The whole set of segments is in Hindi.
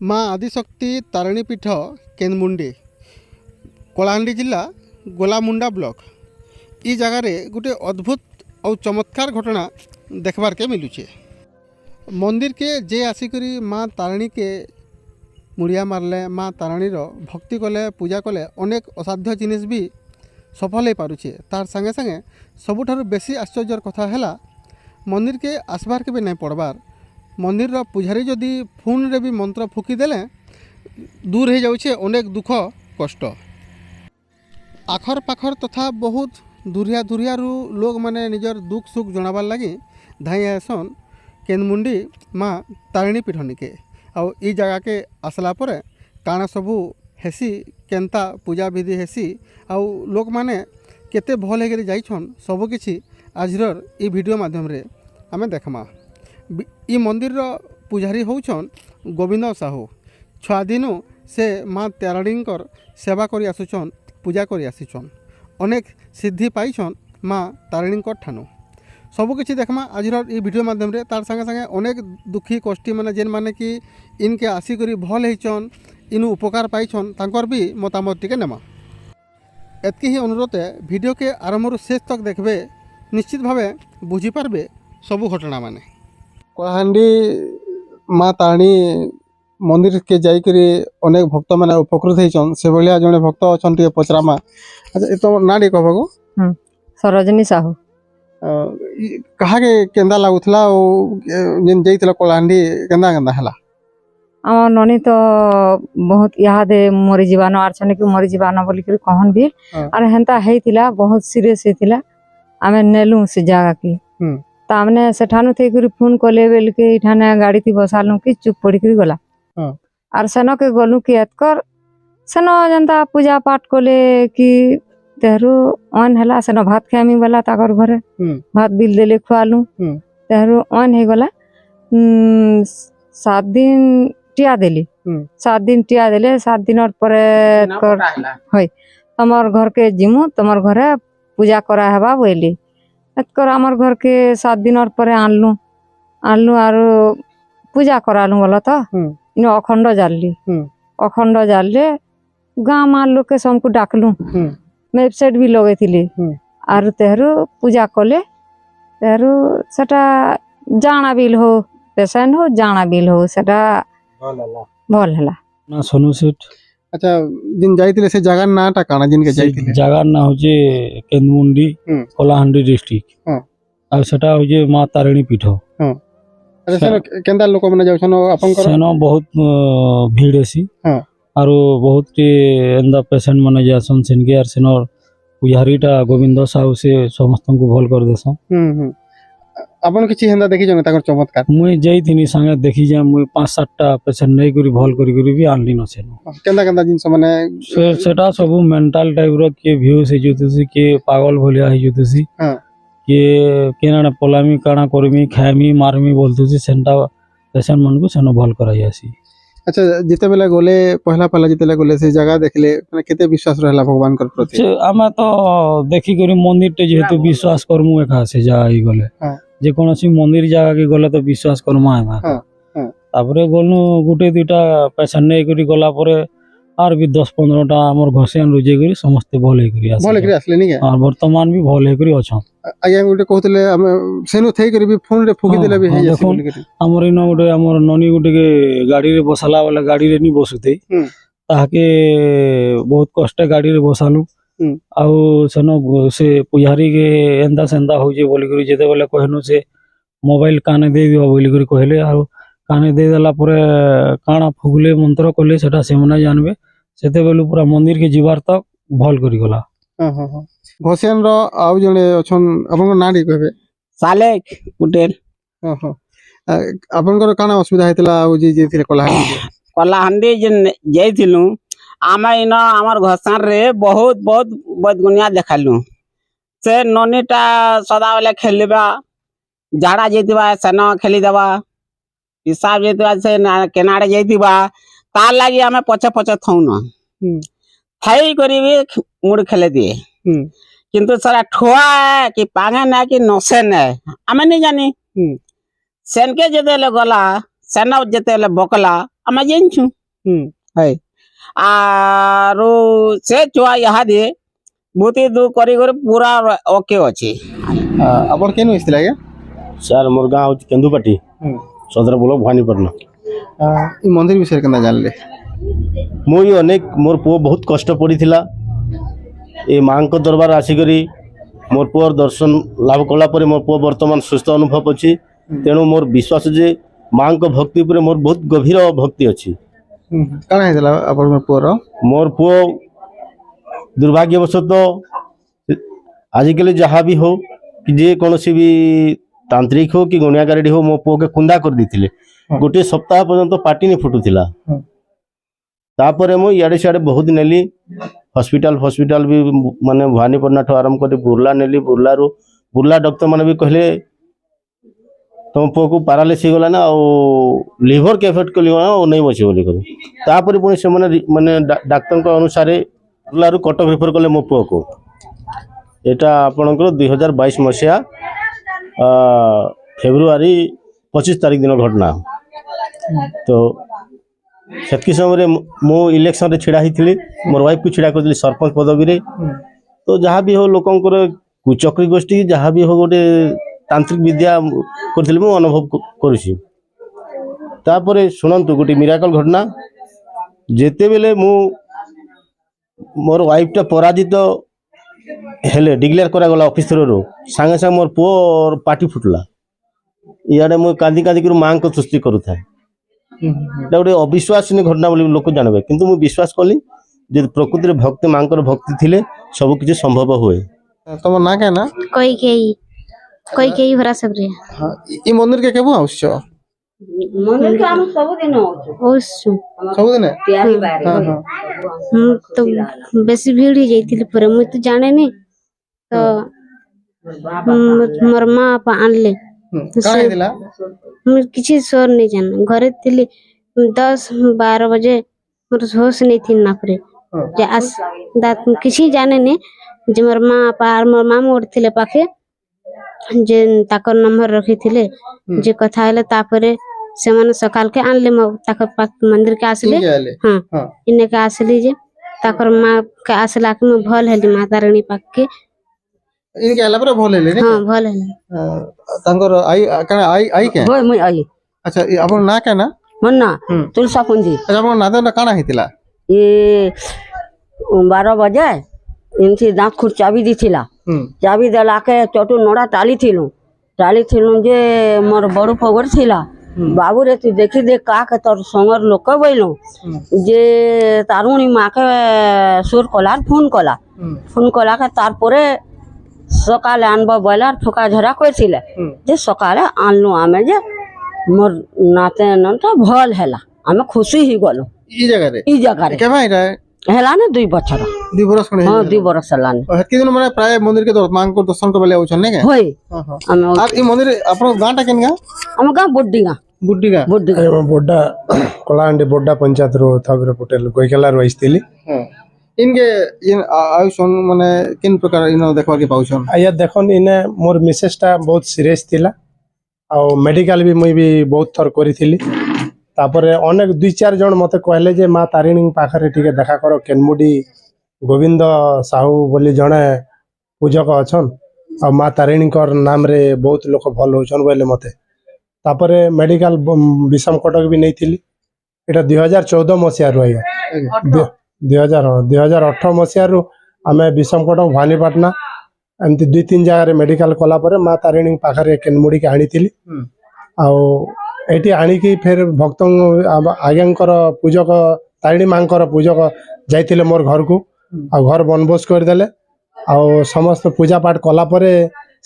माँ आदिशक्ति तारिणी पीठ केनमुंडी कलाहांडी जिला गोलामुंडा ब्लॉक ई जगार गोटे अद्भुत और चमत्कार घटना देखबार के मिलूचे। मंदिर के जे आसिकरी माँ तारिणी के मुड़िया मारले माँ तारिणी भक्ति कले पूजा कले अनेक असाध्य जिनिस भी सफल हो पारुचे। तार संगे संगे सबुठारु बेसी आश्चर्यर कथा है मंदिर के आसबार के भी नहीं पड़बार। मंदिर पुजारी जदि फोन रे भी मंत्र फुकी देले दूर हो जाउछे अनेक दुख कष्ट। आखर पाखर तथा बहुत दूरिया दूरियारू लोग माने निजर दुख सुख जनाबार लगी धाई आसन केनमुंडी माँ तारिणी पीठनी के आउ ई जगह के आसला परे काना सबू हेसी केंता पूजा विधि हेसी आउ लोक माने केते भल होकर जाइछन सबकिछि आजर ई वीडियो माध्यम रे आमे देखमा। ई मंदिर पुजारी होउछन गोविंद साहू। छुआ दिनु से माँ तारिणीकर सेवा करी आसुछन पूजा करी आसीछन अनेक सिद्धि पाइछन माँ तारिणीकर ठानु सबकिछि देखमा आजर ई वीडियो माध्यम रे। तार संगे संगे अनेक दुखी कष्टी माने जेन माने कि इनके आसिकरी भल होइछन इनु उपकार पाइछन तांकर भी मतामत टिके नेमा। एतकी ही अनुरोध है वीडियो के आरंभ शेष तक देखबे निश्चित भावे बुझी पारबे सबु घटना माने। कलाहांडी माँ तारिणी मंदिर के जाइकरी अनेक भक्त माने उपकृत होइछन से भलिया जने भक्त अछन टिके पचरामा। अच्छा तो नाडी कहबो सरोजनी साहू कहा के केंदा लागुथला ओ जेन जाइतला कलाहांडी केंदा केंदा हला। आम ननी तो बहुत याद मरी जीवान आरछने कि मरी जीवान बोली कर कहन भी और हेंता हेतिला बहुत सीरियस हेतिला आमे नेलु से जगह की तामने सेठानु थे करी फोन कले बेल के इठाने गाड़ी थी बसालु कि चुप पड़ी करी गला और सेनो के गलु कि एतकर सेनो जनता पूजा पाठ कले कि तेहरू ऑन हला सेनो भात खामी वाला ताकर घरे भात बिल देले खुआलु तेहरू ऑन हे गला 7 दिन टिया देली 7 दिन टिया देले 7 दिन और परे कर होय तमर घर के जिमु तमर घरे पूजा करा हेबा बोली एतकर हमर घर के 7 दिन और परे आनलु और पूजा करालु बोला तो इन अखंड जालले गाँव मान लोग के सबको डाकलु वेबसाइट भी लगे थिली और तेहरू पूजा कले तेहरू सेटा जाना बिल हो पेशेंट हो जाना बिल हो सेटा भल हला ना सोनू सेठ। अच्छा जिन जाइतिले से जगह नाटा काना जिन के जाइतिले जगह ना होजे केनमुंडी कलाहांडी डिस्ट्रिक्ट आ सेटा होजे माँ तारिणी पीठ। अच्छा सेनो केंदा लोक माने जाउछन आपनकर सेनो बहुत भीड़ हेसी आरो बहुत एंदा पेशेंट माने जासन सिनके आर सेनो पुजारीटा गोविंद साहू से समस्त को भल कर देसन। आपन किछि हेंदा देखि जने ताकर चमत्कार मुई जाइथिनी संगे देखि जा मुई 5-7 टा पेशेंट नै करी भल करी भी आनली न सेनो केंदा केंदा जिंस माने सेटा सब मेंटल टाइप रो के व्यू से जुतसी के पागल भलिया है जुतसी के केना पलामी काना करमी खामी मारमी बोलतसी सेंटा पेशेंट मन को सेनो भल कराई आसी। अच्छा जिते बेले गोले पहला जिते गोले से जगह देखले माने केते विश्वास रहला भगवान कर प्रति आमे तो देखि करी मंदिर टे जेतु विश्वास करमु एका से जा आई गले जे कोनोसी मंदिर जगह के गले तो विश्वास करमु आमा तापरे गोलनु गुटे दुटा पेशेंट नै करी गला परे आर भी 10-15 टा हमर घसेन रुजे करी समस्त भल हे करी आसले नि और वर्तमान भी भल हे करी अछन। आया गुटे कहतले हम सेनु थई करी भी फोन रे फुकी देले भी हे जासी बोल करी हमर इनो गुटे हमर ननी गुटे के गाड़ी रे बसला वाला गाड़ी रे नि बसुते ताके बहुत कष्ट गाड़ी रे बसालु आउ सेनो से पुजारी के एंदा सेंदा होजे बोली करी जेते बेले कहनु से मोबाइल काने दे दियो बोली करी कहले आउ काने दे देला परे काना फुगले मंत्र कले सेटा से मना जानबे सेते बेलु पूरा मंदिर के जीवार तक भल करी गला। घसेन रो आउ जने अछन आपन नाडी कहबे सालेक कुटेल आपन काना असुविधा हेतला आउ जे जेथिले कलाहांडी जे जाइथिलु आमे इना हमर घसान रे बहुत बदगुनिया देखालु से ननीटा सदा वाला खेलबा झाड़ा जेतिबा सना खेली देबा हिसाब जेतिबा से केनाडे जेतिबा तार लागि आमे पछे थौना थाई करी भी मुड़ खेले दिए किंतु सारा ठोआ कि पांगे ना कि नसे ना आमे नहीं जानी सेन के जेते ले गला सेना जेते ले बकला आम जानछु है आरो से छुआ यहाँ दे बुती दू करी पूरा ओके अच्छे ଆପଣ କେନ୍ ଆସିଥିଲେ ଆଜ୍ଞା ସାର୍ ମୋର ଗାଁ ହଉଛି କେନ୍ଦୁପାଟି ସଦର ବ୍ଲକ ଭବାନୀପାଟଣା। ଏ ମନ୍ଦିର ବିଷୟରେ କେନ୍ତା ଜାଣିଲେ ମୁଁ ବି ଅନେକ ମୋର ପୁଅ ବହୁତ କଷ୍ଟ ପଡ଼ିଥିଲା ଏ ମାଆଙ୍କ ଦରବାର ଆସିକରି ମୋର ପୁଅର ଦର୍ଶନ ଲାଭ କଲା ପରେ ମୋର ପୁଅ ବର୍ତ୍ତମାନ ସୁସ୍ଥ ଅନୁଭବ ଅଛି। ତେଣୁ ମୋର ବିଶ୍ୱାସ ଯେ ମାଆଙ୍କ ଭକ୍ତି ଉପରେ ମୋର ବହୁତ ଗଭୀର ଭକ୍ତି ଅଛି। କାଣା ହେଇଥିଲା ଆପଣଙ୍କ ପୁଅର ମୋର ପୁଅ ଦୁର୍ଭାଗ୍ୟବଶତଃ ଆଜିକାଲି ଯାହା ବି ହଉ कि जे कौन भी तांत्रिक हो कि गुणिया गारेडी हो मो पुओ के कुंदा कर देथिले गोटे सप्ताह पर्यंत पार्टी नहीं फुटुथिला तापर मो इाड़े सियाड़े बहुत नेली हॉस्पिटल भी माने भवानीपटना ठो आरंभ कर बुर्ला नेली बुर्ला डॉक्टर माने भी कहले तुम पुओ को पैरालिसिस गला ना लिवर के एफेक्ट कर लियो ना नहीं बचे बोली करे तापर पुणी से माने डाक्टर के अनुसार बुर्ला कटक रेफर कले मो पुओ को एटा आपणकर 2022 मसीहा फेब्रुआरी 25 तारीख दिन घटना तो सेतकी समय मो इलेक्शन रे छिड़ा ही मोर वाइफ को छिड़ा कर सरपंच पदवी रे तो जहाँ भी हो लोकंकर कुचक्री गोष्ठी जहाँ भी हो गोटे तांत्रिक विद्या कर अनुभव करुँची तापर शुणु गोटे मिराकल घटना जेते बेले मु मोर वाइफ टा पराजित हेले डिक्लेयर करा गला ऑफिसर रो संगे संगे मोर पुओ पार्टी फुटला इाड़े मु कांदी कांदी कर मां को तुष्टि करू था गोटे अविश्वासनीय घटना बोली लोक जानबे किंतु मु विश्वास कली जे प्रकृति रे भक्ति मां को भक्ति थिले सब किछ संभव हुए। तुम ना के ना कोई के भरा सब रे हां ई मंदिर के केबो आवश्य मंदिर के हम सब दिन ओसु सब दिन प्यारी बारे हां तो बेसी भीड़ ही जाइतिली पर मु तो जाने नहीं तो मोर मां आपा आनले काहे दिला मु किछि सोर नहीं जान घरे थिली 10-12 बजे मोर होश नहीं थी ना परे जे आस दात किछि जाने नहीं जे मोर मां आपा और मोर मामू उठथिले पाखे जे ताकर नंबर रखिथिले जे कथा हेले तापरे से माने सकाल के आनले ताकर मंदिर के आसले हां इने के आसली जे ताकर मां के आसला के मैं भल हेली माता रानी पाक के इनके आला पर भल हेले हां भल हेली तांकर आई काना आई के होय मुई आई अच्छा अपन ना के ना मन्ना तुलसा कुंजी अच्छा अपन नादे ना काना हितिला ये 12 बजे इनसे दांत खुर चाबी दीथिला चाबी देला के चटू नोड़ा टाली थिलु जे मोर बड़ पगड़ थिला बाबू रे तू देखी दे का के तोर संगर लोक बैलो जे तारुणी माँ के सुर कलार फोन कला के तार परे सकाले आनब बोलार ठोका झरा करथिले जे सकाले आनलु आमे जे मोर नाते नंटा भल हैला आमे खुशी ही गलो ई जगह रे के भाई रे हैला ने 2 बछर 2 बरस कोने हां 2 बरस लाने हेतके दिन माने प्राय मंदिर के मां को दर्शन करबले आउछन ने के होय हां हां आमे और ई मंदिर आपन गांटा केन गा हम गा बुड्डीगा बोड्डा कलाहांडी बोड्डा पंचायत रो थागरे पटेल गोइकला रो आइस्तिली इनके इन आयुषन माने किन प्रकार इन देखवा के पाउछन आया देखन इने मोर मिसेस टा बहुत सीरियस थिला आ मेडिकल भी मुई भी बहुत थर करिथिली तापरे अनेक 2-4 जन मते कहले जे मां तारिणी पाखरे ठीके देखा करो केनमुडी गोविंद साहू बोली जणे पूजक अछन आ मां तारिणी कर नाम रे बहुत लोक भल होछन बोले मते तापरे मेडिकल विषम कटक भी नहीं थिली एटा 2014 मसिया रो आया 2018 मसिया रो आमे विषम कटक भवानीपाटना एमती 2-3 जगह मेडिकल कला परे मां तारिणी पाखरे केनमुडी के आनी थिली आ एटी आनिकी फिर भक्त आज्ञाकर पूजक तारिणी मांकर पूजक जाइथिले मोर घर को आ घर बनबोस कर देले आ समस्त पूजा पाठ कला परे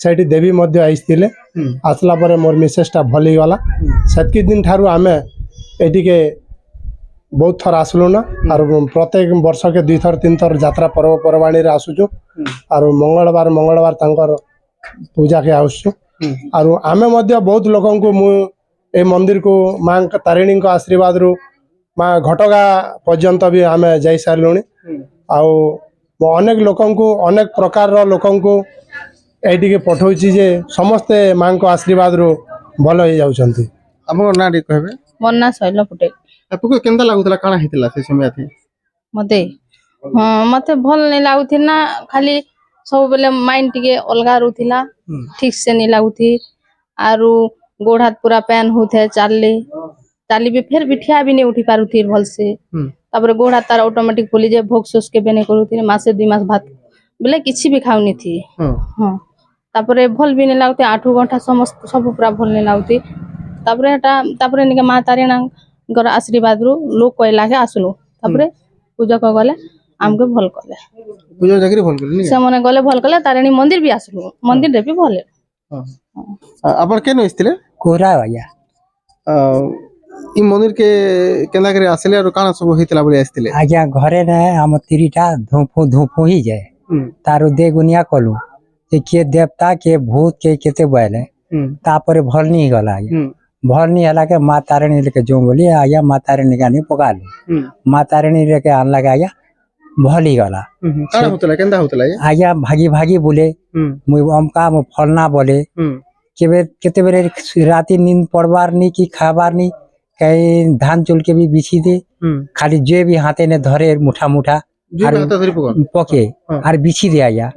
सेठी देवी मध्य आइथिले आसला परे मोर मिसेस टा भली गला सेतकी दिन ठारू आमे एटी के बहुत थर आसलु ना और प्रत्येक वर्ष के 2 थर 3 थर यात्रा पर्व परवाणी रे आसुचु और मंगलवार तांकर पूजा के आसु और आमे मध्य बहुत लोगों को मु ए मंदिर को मां तारिणी को आशीर्वाद रु मां घटगा पर्यंत भी आमे जाई सारलुनी आउ अनेक लोगों को अनेक प्रकार रो लोगों को एटी के पठौची जे समस्ते मां को आशीर्वाद रु भल हो जाउछंती हमर ना डी कहबे मोर ना शैल पटेल आपको केंदा लागुतला काଣା हेतिला से समय थी मते हाँ मते भल नहीं लागुथि ना खाली सब बेले माइंड टिके अलगा रुथिला ठीक से नहीं लागुथि आरु गोड़ हाथ पूरा पेन होथे चाली भी फिर बिठिया भी नहीं उठी पारुथि भल से तापर गोड़ हाथ तार ऑटोमेटिक खोली जे भोग सोस के बेने करूथि मासे 2 मास भात बेले किछि भी खाउनी थी हाँ तापर भल भी नहीं लागुथि 8 घंटा समस्त सब पूरा भल नहीं लागुथि तापर निके माँ तारिणा गर आशीर्वाद रु लोग कहला के आसलु तापर पूजा को गले हमके भल कले पूजा जाकरी भल करनी से मने गले भल कले तारिणी मंदिर भी आसलु मंदिर रे भी भले अपन केन आइस्तिले कोरा भैया ई मंदिर के केंदा करे आसले और काଣା सब हेतिला बोले आइस्तिले आज्ञा घरे ने हम 3टा धूपू ही जाए तारो दे गुनिया कलु जे के देवता के भूत के केते बोले तापर भल नहीं गला भल नहीं हला के माँ तारिणी लेके जो बोली आया माँ तारिणी का नहीं पकालु माँ तारिणी लेके आनला के आया भल ही गला काଣା होतला केंदा होतला ये आया भागी भागी बोले मुई अमका मु फलना बोले केते बेरे राती नींद पड़बार नहीं कि खाबार नहीं कहीं धान चुल के भी बिछी दे खाली जे भी हाथे ने धरे मुठा मुठा जी हाथ धरि पकड़ पके और बिछी दे आया